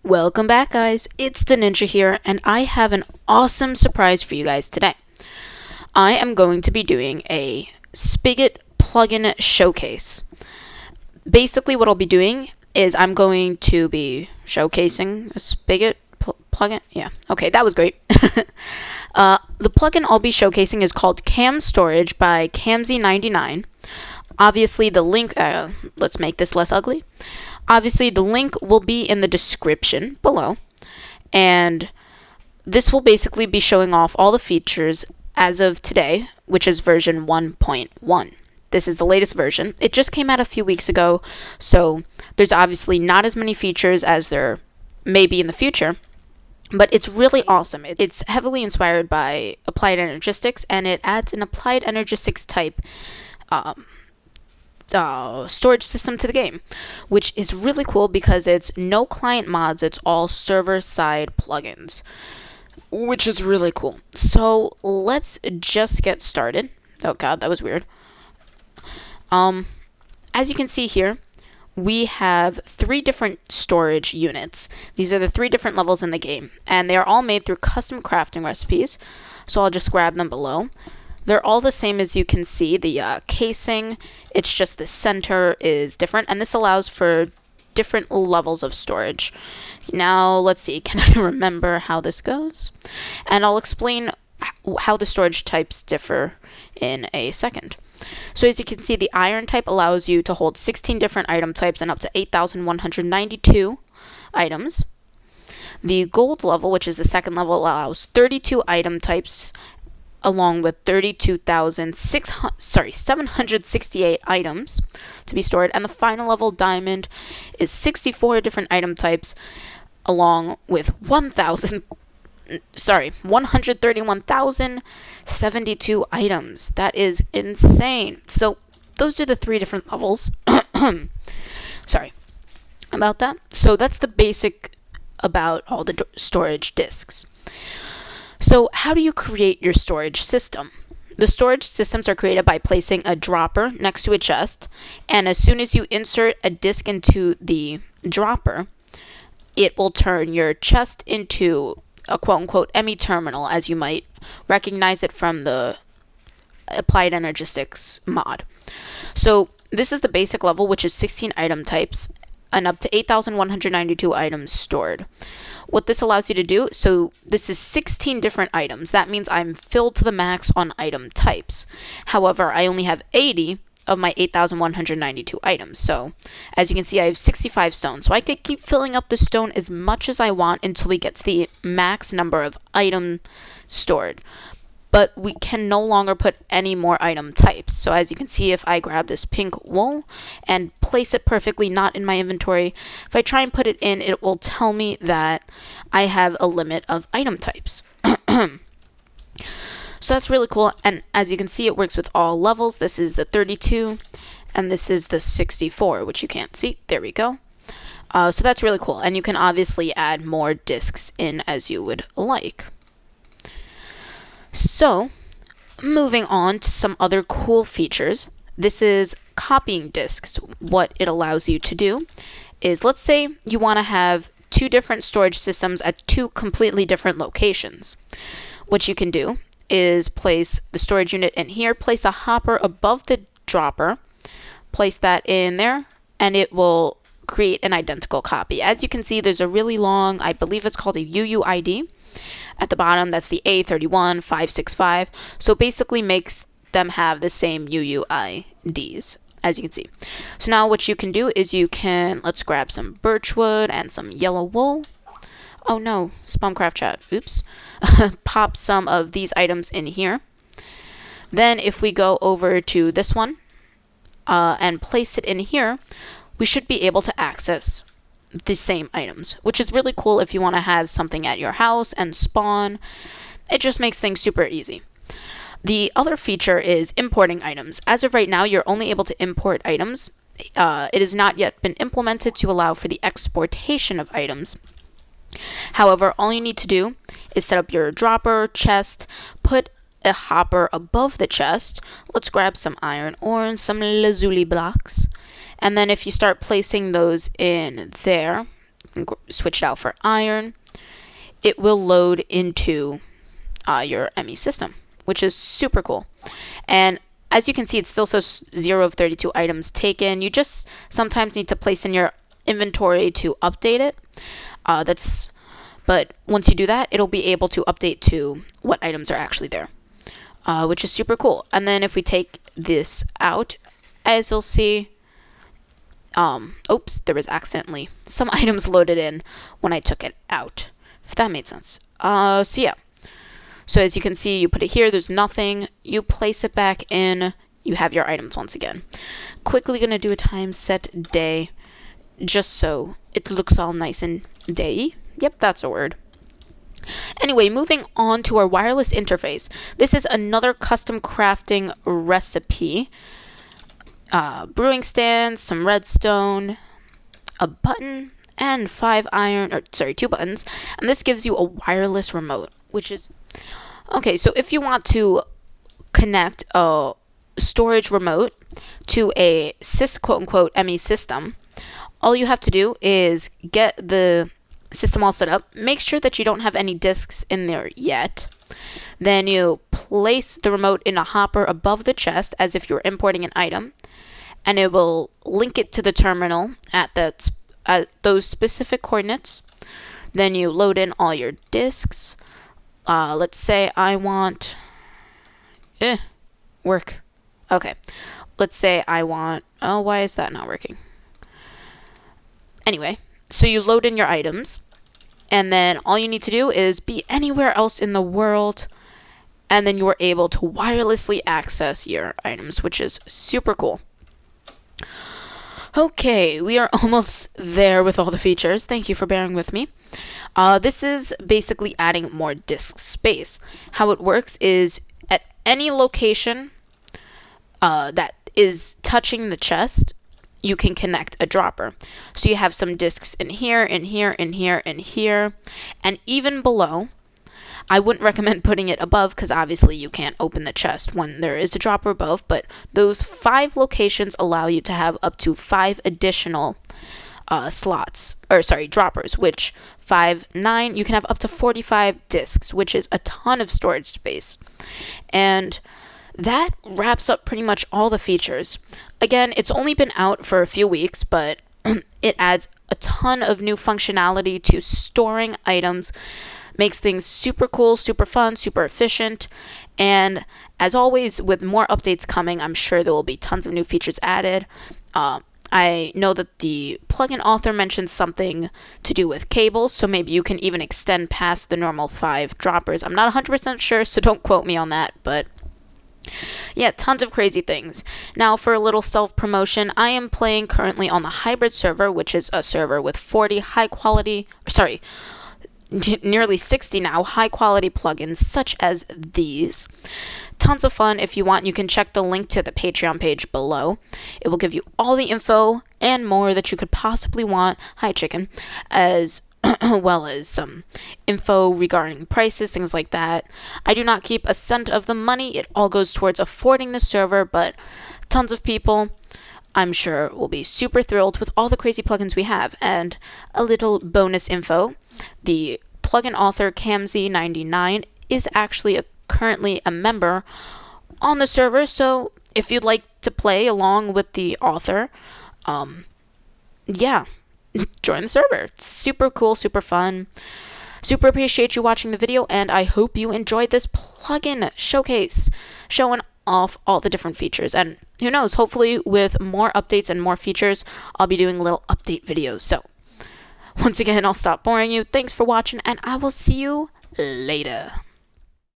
Welcome back, guys. It's the Ninja here, and I have an awesome surprise for you guys today. I am going to be doing a Spigot plugin showcase. Basically, what I'll be doing is I'm going to be showcasing a Spigot plugin. Yeah, okay, that was great. The plugin I'll be showcasing is called CamStorage by CamZ99. Obviously, the link, let's make this less ugly. Obviously, the link will be in the description below, and this will basically be showing off all the features as of today, which is version 1.1. This is the latest version. It just came out a few weeks ago, so there's obviously not as many features as there may be in the future, but it's really awesome. It's heavily inspired by Applied Energistics, and it adds an Applied Energistics type storage system to the game, which is really cool because it's no client mods, it's all server-side plugins, which is really cool. So let's just get started. Oh god, that was weird. As you can see here, we have 3 different storage units. These are the 3 different levels in the game, and they are all made through custom crafting recipes, so I'll just grab them below. They're all the same, as you can see. The casing, it's just the center is different, and this allows for different levels of storage. Now, let's see, can I remember how this goes? And I'll explain how the storage types differ in a second. So as you can see, the iron type allows you to hold 16 different item types and up to 8,192 items. The gold level, which is the second level, allows 32 item types along with 32,768 items to be stored, and the final level diamond is 64 different item types along with 131,072 items. That is insane. So those are the 3 different levels. Sorry about that. So that's the basic about all the storage disks. So how do you create your storage system? The storage systems are created by placing a dropper next to a chest, and as soon as you insert a disk into the dropper, it will turn your chest into a quote-unquote ME terminal, as you might recognize it from the Applied Energistics mod. So this is the basic level, which is 16 item types and up to 8,192 items stored. What this allows you to do, so this is 16 different items. That means I'm filled to the max on item types. However, I only have 80 of my 8,192 items. So as you can see, I have 65 stones. So I could keep filling up the stone as much as I want until we get to the max number of items stored. But we can no longer put any more item types. So as you can see, if I grab this pink wool and place it perfectly not in my inventory, if I try and put it in, it will tell me that I have a limit of item types. So that's really cool, and as you can see, it works with all levels. This is the 32, and this is the 64, which you can't see. There we go. So that's really cool, and you can obviously add more disks in as you would like. So, moving on to some other cool features. This is copying disks. What it allows you to do is, let's say you want to have 2 different storage systems at 2 completely different locations. What you can do is place the storage unit in here, place a hopper above the dropper, place that in there, and it will create an identical copy. As you can see, there's a really long, I believe it's called a UUID. At the bottom, that's the A31565. So it basically makes them have the same UUIDs, as you can see. So now what you can do is you can, let's grab some birch wood and some yellow wool. Oh no, Spamcraft chat, oops. Pop some of these items in here. Then if we go over to this one and place it in here, we should be able to access the same items, which is really cool if you want to have something at your house and spawn. It just makes things super easy. The other feature is importing items. As of right now, you're only able to import items. It has not yet been implemented to allow for the exportation of items. However, all you need to do is set up your dropper, chest, put a hopper above the chest. Let's grab some iron ore and some lazuli blocks. And then if you start placing those in there, switch it out for iron, it will load into your ME system, which is super cool. And as you can see, it still says 0 of 32 items taken. You just sometimes need to place in your inventory to update it. But once you do that, it'll be able to update to what items are actually there, which is super cool. And then if we take this out, as you'll see, oops, there was accidentally some items loaded in when I took it out, if that made sense. So yeah. So as you can see, you put it here, there's nothing, you place it back in, you have your items once again. Quickly gonna do a time set day, just so it looks all nice and day. Yep, that's a word. Anyway, moving on to our wireless interface. This is another custom crafting recipe. Brewing stand, some redstone, a button, and 2 buttons. And this gives you a wireless remote, which is... Okay, so if you want to connect a storage remote to a quote-unquote ME system, all you have to do is get the system all set up. Make sure that you don't have any disks in there yet. Then you place the remote in a hopper above the chest as if you're importing an item, and it will link it to the terminal at those specific coordinates. Then you load in all your disks. Let's say I want work. Okay. Let's say I want... Oh, why is that not working? Anyway, so you load in your items, and then all you need to do is be anywhere else in the world, and then you are able to wirelessly access your items, which is super cool. Okay, we are almost there with all the features. Thank you for bearing with me. This is basically adding more disk space. How it works is at any location that is touching the chest, you can connect a dropper. So you have some disks in here, in here, in here, in here, and even below. I wouldn't recommend putting it above because obviously you can't open the chest when there is a dropper above, but those 5 locations allow you to have up to 5 additional droppers, which 9, you can have up to 45 disks, which is a ton of storage space. And that wraps up pretty much all the features. Again, it's only been out for a few weeks, but it adds a ton of new functionality to storing items, makes things super cool, super fun, super efficient, and as always, with more updates coming, I'm sure there will be tons of new features added. I know that the plugin author mentioned something to do with cables, so maybe you can even extend past the normal 5 droppers. I'm not 100% sure, so don't quote me on that, but yeah, tons of crazy things. Now, for a little self-promotion, I am playing currently on the hybrid server, which is a server with nearly 60 now high-quality plugins such as these. Tons of fun. If you want, you can check the link to the Patreon page below. It will give you all the info and more that you could possibly want. Hi, chicken. As well as some info regarding prices, things like that. I do not keep a cent of the money. It all goes towards affording the server, but tons of people, I'm sure, will be super thrilled with all the crazy plugins we have. And a little bonus info, the plugin author CamZ99 is actually currently a member on the server, so if you'd like to play along with the author, yeah, join the server. It's super cool, super fun. Super appreciate you watching the video, and I hope you enjoyed this plugin showcase showing off all the different features. And who knows, hopefully with more updates and more features, I'll be doing little update videos. So once again, I'll stop boring you. Thanks for watching, and I will see you later.